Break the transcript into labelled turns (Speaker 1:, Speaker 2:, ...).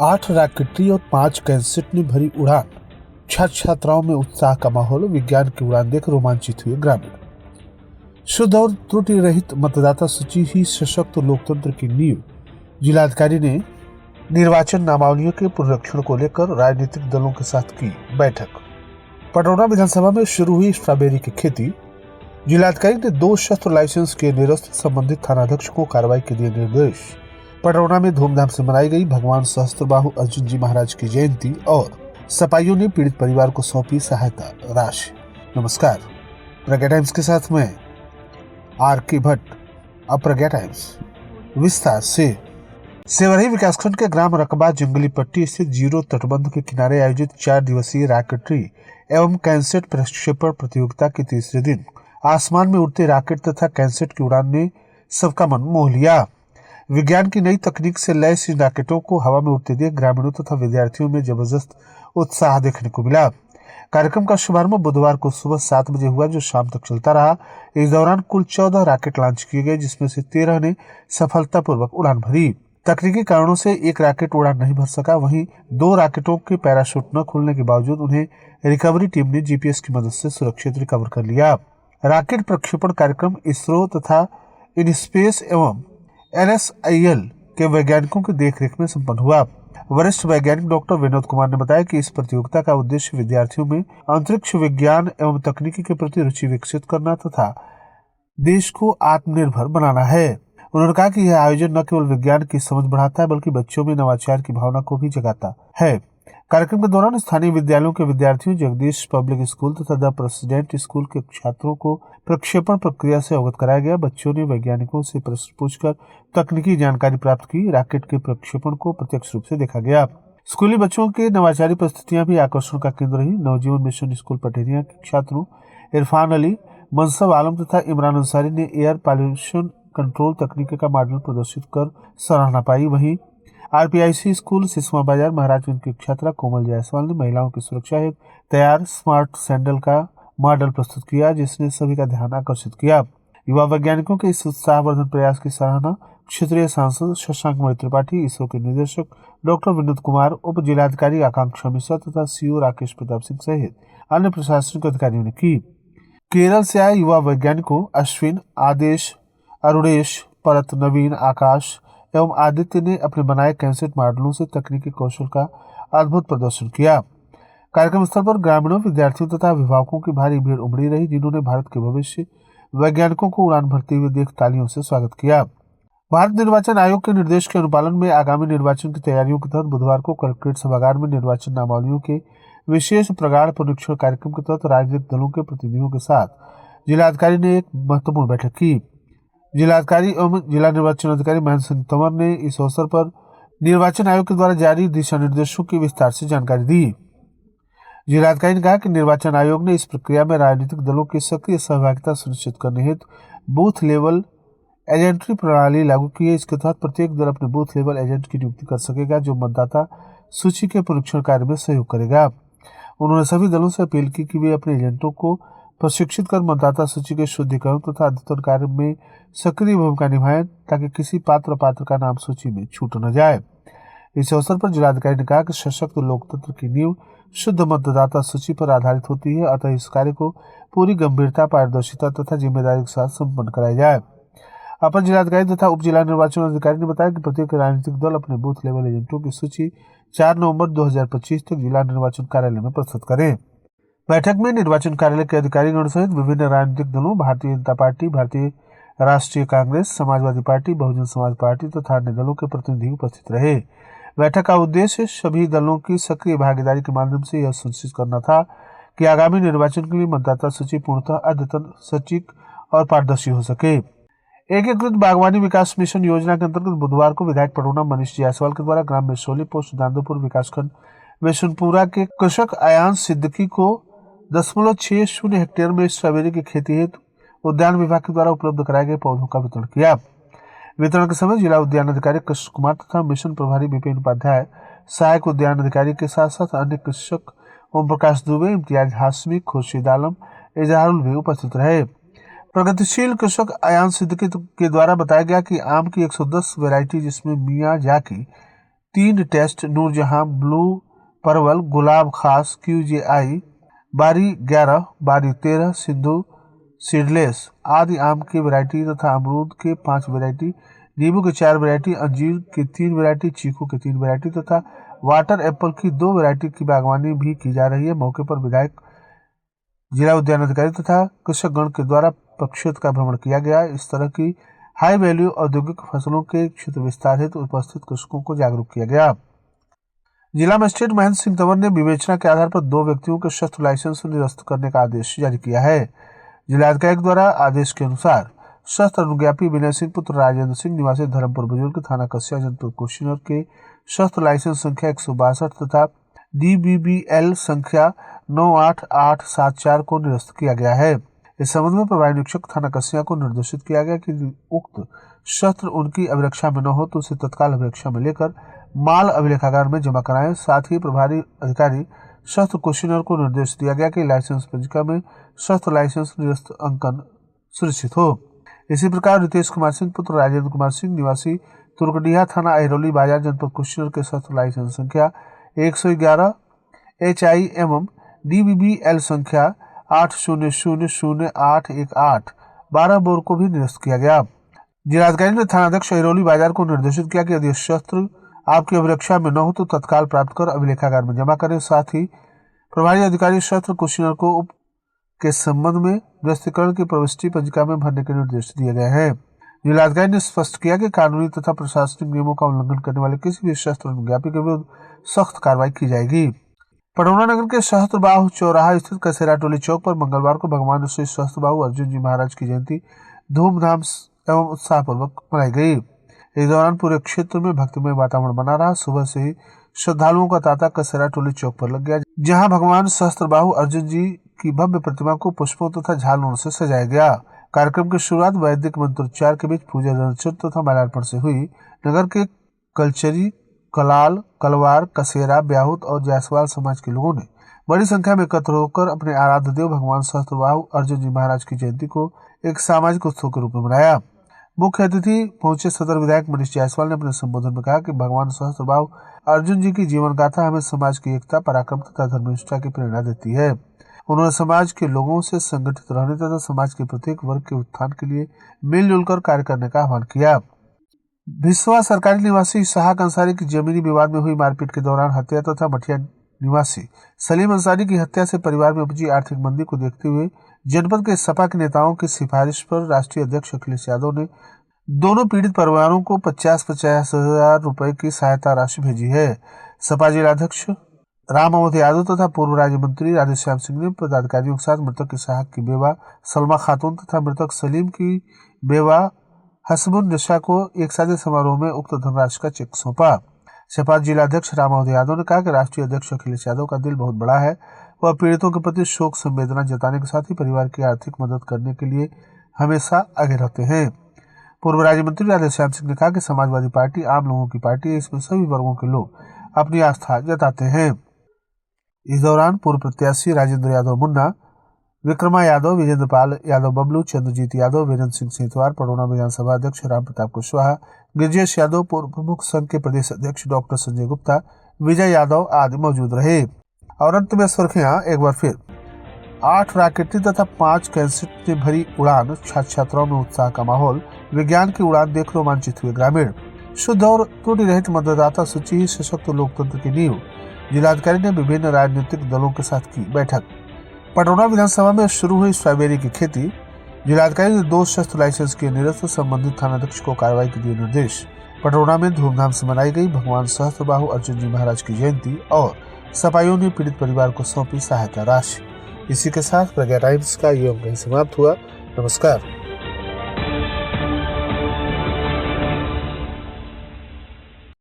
Speaker 1: 8 rocketry और 5 cassette ने भरी उड़ान। छात्र छात्राओं में उत्साह का माहौल। विज्ञान की उड़ान देख रोमांचित हुए ग्रामीण। शुद्ध और त्रुटि रहित मतदाता सूची ही सशक्त लोकतंत्र की नींव। जिलाधिकारी ने निर्वाचन नामावलियों के पुनरीक्षण को लेकर राजनीतिक दलों के साथ की बैठक। पटौना विधानसभा में शुरू हुई स्ट्रॉबेरी की खेती। जिलाधिकारी ने 2 शस्त्र लाइसेंस के निरस्त संबंधित थानाध्यक्ष को कार्रवाई के दिए निर्देश। पटौना में धूमधाम से मनाई गई भगवान सहस्त्रबाहु अर्जुन जी महाराज की जयंती और सपाइयों ने पीड़ित परिवार को सौंपी सहायता राशि। नमस्कार, प्रज्ञा टाइम्स के साथ में आर.के. भट्ट। अब प्रज्ञा टाइम्स विस्तार से। सेवरही विकासखंड के ग्राम रकबा जंगली पट्टी स्थित जीरो तटबंध के किनारे आयोजित 4 दिवसीय रॉकेटरी एवं कैंसेट प्रक्षेपण प्रतियोगिता के तीसरे दिन आसमान में उड़ते रॉकेट तथा कैंसेट की उड़ान ने सबका मन मोह लिया। विज्ञान की नई तकनीक से लैस इन रॉकेटों को हवा में उड़ते देख ग्रामीणों तथा विद्यार्थियों में जबरदस्त उत्साह देखने को मिला। कार्यक्रम का शुभारंभ बुधवार को सुबह 7 बजे हुआ, जो शाम तक चलता रहा। इस दौरान कुल 14 रॉकेट लॉन्च किए गए, जिसमें से 13 ने सफलतापूर्वक उड़ान भरी। तकनीकी कारणों से एक रॉकेट उड़ान नहीं भर सका। वहीं 2 रॉकेटों के पैराशूट न खुलने के बावजूद उन्हें रिकवरी टीम ने जीपीएस की मदद से सुरक्षित रिकवर कर लिया। रॉकेट प्रक्षेपण कार्यक्रम इसरो तथा इनस्पेस एवं NSIL के वैज्ञानिकों की देखरेख में संपन्न हुआ। वरिष्ठ वैज्ञानिक डॉक्टर विनोद कुमार ने बताया कि इस प्रतियोगिता का उद्देश्य विद्यार्थियों में अंतरिक्ष विज्ञान एवं तकनीकी के प्रति रुचि विकसित करना तथा देश को आत्मनिर्भर बनाना है। उन्होंने कहा कि यह आयोजन न केवल विज्ञान की समझ बढ़ाता है, बल्कि बच्चों में नवाचार की भावना को भी जगाता है। कार्यक्रम के दौरान स्थानीय विद्यालयों के विद्यार्थियों, जगदीश पब्लिक स्कूल तथा द प्रेसिडेंट स्कूल के छात्रों को प्रक्षेपण प्रक्रिया से अवगत कराया गया। बच्चों ने वैज्ञानिकों से प्रश्न पूछकर तकनीकी जानकारी प्राप्त की। रॉकेट के प्रक्षेपण को प्रत्यक्ष रूप से देखा गया। स्कूली बच्चों के नवाचारी परिस्थितियां भी आकर्षण का केंद्र रही। नवजीवन मिशन स्कूल पटेरिया के छात्रों इरफान अली, मनसब आलम तथा इमरान अंसारी ने एयर पॉल्यूशन कंट्रोल तकनीक का मॉडल प्रदर्शित कर सराहना पाई। वहीं RPIC स्कूल सिसवा बाजार महाराजगंज की छात्रा कोमल जायसवाल ने महिलाओं की सुरक्षा हेतु तैयार स्मार्ट सैंडल का मॉडल प्रस्तुत किया, जिसने सभी का ध्यान आकर्षित किया। युवा वैज्ञानिकों के इस उत्साहवर्धन प्रयास की सराहना क्षेत्रीय सांसद शशांक मणि त्रिपाठी, इसरो के निदेशक डॉक्टर विनोद कुमार, उप जिलाधिकारी आकांक्षा मिश्रा तथा CO राकेश प्रताप सिंह सहित अन्य प्रशासनिक अधिकारियों ने की। केरल से आए युवा वैज्ञानिकों अश्विन, आदेश, अरुणेश, परत, नवीन, आकाश एवं आदित्य ने अपने बनाए कैंसेट मॉडलों से तकनीकी कौशल का अद्भुत प्रदर्शन किया। कार्यक्रम स्थल पर ग्रामीणों, विद्यार्थियों तथा अभिभावकों की भारी भीड़ उमड़ी रही, जिन्होंने भारत के भविष्य वैज्ञानिकों को उड़ान भरते हुए देख तालियों से स्वागत किया। भारत निर्वाचन आयोग के निर्देश के अनुपालन में आगामी निर्वाचन की तैयारियों के तहत बुधवार को कलेक्ट्रेट सभागार में निर्वाचन नामावलियों के विशेष प्रगाढ़ पुनरीक्षण कार्यक्रम के तहत राजनीतिक दलों के प्रतिनिधियों के साथ जिलाधिकारी ने एक महत्वपूर्ण बैठक की। जिलाधिकारी एवं जिला निर्वाचन अधिकारी महेंद्र सिंह तंवर ने इस अवसर पर निर्वाचन आयोग के द्वारा जारी दिशा निर्देशों की विस्तार से जानकारी दी। जिलाधिकारी ने कहा कि निर्वाचन आयोग ने इस प्रक्रिया में राजनीतिक दलों की सक्रिय सहभागिता सुनिश्चित करने हेतु बूथ लेवल एजेंट्री प्रणाली लागू की है। इसके तहत प्रत्येक दल अपने बूथ लेवल एजेंट की नियुक्ति कर सकेगा, जो मतदाता सूची के पुनरीक्षण कार्य में सहयोग करेगा। उन्होंने सभी दलों से अपील की कि वे अपने एजेंटों को प्रशिक्षित कर मतदाता सूची के शुद्धिकरण तथा अद्यतन कार्य में सक्रिय भूमिका निभाएं, ताकि किसी पात्र का नाम सूची में छूट न जाए। इस अवसर पर जिलाधिकारी ने कहा कि सशक्त लोकतंत्र की नींव शुद्ध मतदाता सूची पर आधारित होती है, अतः इस कार्य को पूरी गंभीरता, पारदर्शिता तथा जिम्मेदारी के साथ संपन्न कराया जाए। अपर जिलाधिकारी तथा उप जिला निर्वाचन अधिकारी ने बताया कि प्रत्येक राजनीतिक दल अपने बूथ लेवल एजेंटों की सूची 4 नवंबर 2025 तक जिला निर्वाचन कार्यालय में प्रस्तुत करें। बैठक में निर्वाचन कार्यालय के अधिकारीगण सहित विभिन्न राजनीतिक दलों, भारतीय जनता पार्टी, भारतीय राष्ट्रीय कांग्रेस, समाजवादी पार्टी, बहुजन समाज पार्टी तथा अन्य दलों के प्रतिनिधि उपस्थित रहे। बैठक का उद्देश्य सभी दलों की सक्रिय भागीदारी के माध्यम से यह सुनिश्चित करना था कि आगामी निर्वाचन के लिए मतदाता सूची पूर्णतः अद्यतन, सटीक और पारदर्शी हो सके। एकीकृत बागवानी विकास मिशन योजना के अंतर्गत बुधवार को विधायक पटौना मनीष जायसवाल के द्वारा ग्राम मेसोली पोस्ट दांदोपुर विकासखंड बेसनपुरा के कृषक आयांश सिद्दीकी को 0.60 हेक्टेयर में स्ट्रॉबेरी की खेती हेतु उद्यान विभाग के द्वारा उपलब्ध कराए गए पौधों का वितरण किया। वितरण के समय जिला उद्यान अधिकारी कृष्ण कुमार तथा मिशन प्रभारी विपिन उपाध्याय, सहायक उद्यान अधिकारी के साथ साथ अन्य कृषक ओम प्रकाश दुबे, इम्तियाज हाशमी, खुर्शीद आलम, इजहारुल भी उपस्थित रहे। प्रगतिशील कृषक आयांश सिद्दीकी के द्वारा बताया गया कि आम की 110 वैरायटी, जिसमें मियाँ जाकी, 3 टेस्ट नूरजहां ब्लू परवल गुलाब खास QJI बारी 11 बारी 13 सिंधु सीडलेस आदि आम की वैरायटी तथा अमरूद के 5 वैरायटी, नींबू के 4 वैरायटी, अंजीर की 3 वैरायटी, चीकू की 3 वैरायटी तथा वाटर एप्पल की 2 वैरायटी की बागवानी भी की जा रही है। मौके पर विधायक, जिला उद्यान अधिकारी तथा कृषकगण के द्वारा प्रक्षेत्र का भ्रमण किया गया। इस तरह की हाई वैल्यू औद्योगिक फसलों के क्षेत्र विस्तार हेतु उपस्थित कृषकों को जागरूक किया गया। जिला मजिस्ट्रेट महेंद्र सिंह तंवर ने विवेचना के आधार पर 2 व्यक्तियों के शस्त्र लाइसेंस निरस्त करने का आदेश जारी किया है। जिलाधिकारी द्वारा आदेश के अनुसार शस्त्र अनुज्ञापी विनय सिंह पुत्र राजेंद्र सिंह निवासी धर्मपुर बुजुर्ग थाना कस्या जनपद कुशीनगर के शस्त्र लाइसेंस संख्या 162 तथा DBBL संख्या 98874 को निरस्त किया गया है। इस संबंध में प्रभारी निरीक्षक थाना कस्या को निर्देशित किया गया कि उक्त शस्त्र उनकी अभिरक्षा में न हो तो उसे तत्काल अभिरक्षा में लेकर माल अभिलेखागार में जमा कराएं। साथ ही प्रभारी अधिकारी शस्त्र कुशीनगर को निर्देश दिया गया कि लाइसेंस पंजिका में शस्त्र लाइसेंस निरस्त अंकन सुनिश्चित हो। इसी प्रकार रितेश कुमार सिंह पुत्र राजेंद्र कुमार सिंह निवासी तुर्कडीहा थाना अहिरौली बाजार जनपद कुशीनगर के शस्त्र लाइसेंस संख्या 111 HI एवं DBBL संख्या 8000818 12 बोर को भी निरस्त किया गया। जिलाधिकारी ने थानाध्यक्ष अहिरौली बाजार को निर्देशित किया कि यदि शस्त्र आपकी अभिरक्षा में न हो तो तत्काल प्राप्त कर अभिलेखागार में जमा करें। साथ ही प्रभारी अधिकारी शस्त्र कुशीनगर को उप के संबंध में निरस्तीकरण की प्रविष्टि पंजिका में भरने के निर्देश दिए गए हैं। जिलाधिकारी ने स्पष्ट किया कि कानूनी तथा प्रशासनिक नियमों का उल्लंघन करने वाले किसी भी शस्त्र अनुज्ञापी के विरुद्ध सख्त कार्रवाई की जाएगी। पटौना नगर के सहस्त्रबाहु चौराहा स्थित कसेरा टोली चौक पर मंगलवार को भगवान श्री सहस्त्रबाहु अर्जुन जी महाराज की जयंती धूमधाम एवं उत्साहपूर्वक मनाई गई। इस दौरान पूरे क्षेत्र में भक्तिमय वातावरण बना रहा। सुबह से ही श्रद्धालुओं का तांता कसेरा टोली चौक पर लग गया, जहां भगवान सहस्त्रबाहु अर्जुन जी की भव्य प्रतिमा को पुष्पों तथा झालरों से सजाया गया। कार्यक्रम की शुरुआत वैदिक मंत्रोच्चार के बीच पूजा अर्चना तथा माल्यार्पण से हुई। नगर के कलचरी, कलाल, कलवार, कसेरा, ब्याहुत और जायसवाल समाज के लोगों ने बड़ी संख्या में एकत्र होकर अपने आराध्य देव भगवान सहस्त्रबाहु अर्जुन जी महाराज की जयंती को एक सामाजिक उत्सव के रूप में मनाया। मुख्य अतिथि पहुंचे सदर विधायक मनीष जायसवाल ने अपने संबोधन में कहा कि भगवान सहस्त्रबाहु अर्जुन जी की जीवन गाथा हमें समाज की एकता, पराक्रम तथा धर्मनिष्ठा की प्रेरणा देती है। उन्होंने समाज के लोगों से संगठित रहने तथा समाज के प्रत्येक वर्ग के उत्थान के लिए मिलजुल कर कार्य करने का आह्वान किया। भिसवा सरकारी निवासी इसहाक अंसारी की जमीनी विवाद में हुई मारपीट के दौरान हत्या तथा मठिया निवासी सलीम अंसारी की हत्या से परिवार में उपजी आर्थिक मंदी को देखते हुए जनपद के सपा के नेताओं की सिफारिश पर राष्ट्रीय अध्यक्ष अखिलेश यादव ने दोनों पीड़ित परिवारों को 50-50 हजार रुपए की सहायता राशि भेजी है। सपा जिलाध्यक्ष राम अवध यादव तथा पूर्व राज्य मंत्री राधेश्याम सिंह ने पदाधिकारियों के साथ मृतक इसहाक की बेवा सलमा खातून तथा मृतक सलीम की बेवा हसमुन निशा को एक सादे समारोह में उक्त धनराशि का चेक सौंपा। सपा जिलाध्यक्ष राम अवध यादव ने कहा कि राष्ट्रीय अध्यक्ष अखिलेश यादव का दिल बहुत बड़ा है। वह पीड़ितों के प्रति शोक संवेदना जताने के साथ ही परिवार की आर्थिक मदद करने के लिए हमेशा आगे रहते हैं। पूर्व राज्य मंत्री राधेश्याम सिंह ने कहा कि समाजवादी पार्टी आम लोगों की पार्टी है, इसमें सभी वर्गों के लोग अपनी आस्था जताते हैं। इस दौरान पूर्व प्रत्याशी राजेंद्र यादव मुन्ना, विक्रमा यादव, विजेंद्र पाल यादव बबलू, चंद्रजीत यादव, वीरेंद्र सिंह सेतवार, पटौना विधानसभा अध्यक्ष राम प्रताप कुशवाहा, गिरजेश यादव, पूर्व प्रमुख संघ के प्रदेश अध्यक्ष डॉक्टर संजय गुप्ता, विजय यादव आदि मौजूद रहे। और अंत में सुर्खियां एक बार फिर। 8 रॉकेटें तथा 5 कैसेट से भरी उड़ान, छात्र छात्राओं में उत्साह का माहौल, विज्ञान की उड़ान देख रोमांचित हुए ग्रामीण। शुद्ध और त्रुटि रहित मतदाता सूची ही सशक्त लोकतंत्र की नींव। जिलाधिकारी ने विभिन्न राजनीतिक दलों के साथ की बैठक। पटौना विधानसभा में शुरू हुई स्ट्रॉबेरी की खेती। जिलाधिकारी ने 2 शस्त्र लाइसेंस के निरस्त संबंधित थानाध्यक्ष को कार्रवाई के दिए निर्देश। पटौना में धूमधाम से मनाई गई भगवान सहस्त्रबाहु अर्जुन जी महाराज की जयंती और सपाइयों ने पीड़ित परिवार को सौंपी सहायता राशि। इसी के साथ प्रज्ञा टाइम्स का ये अंक समाप्त हुआ। नमस्कार।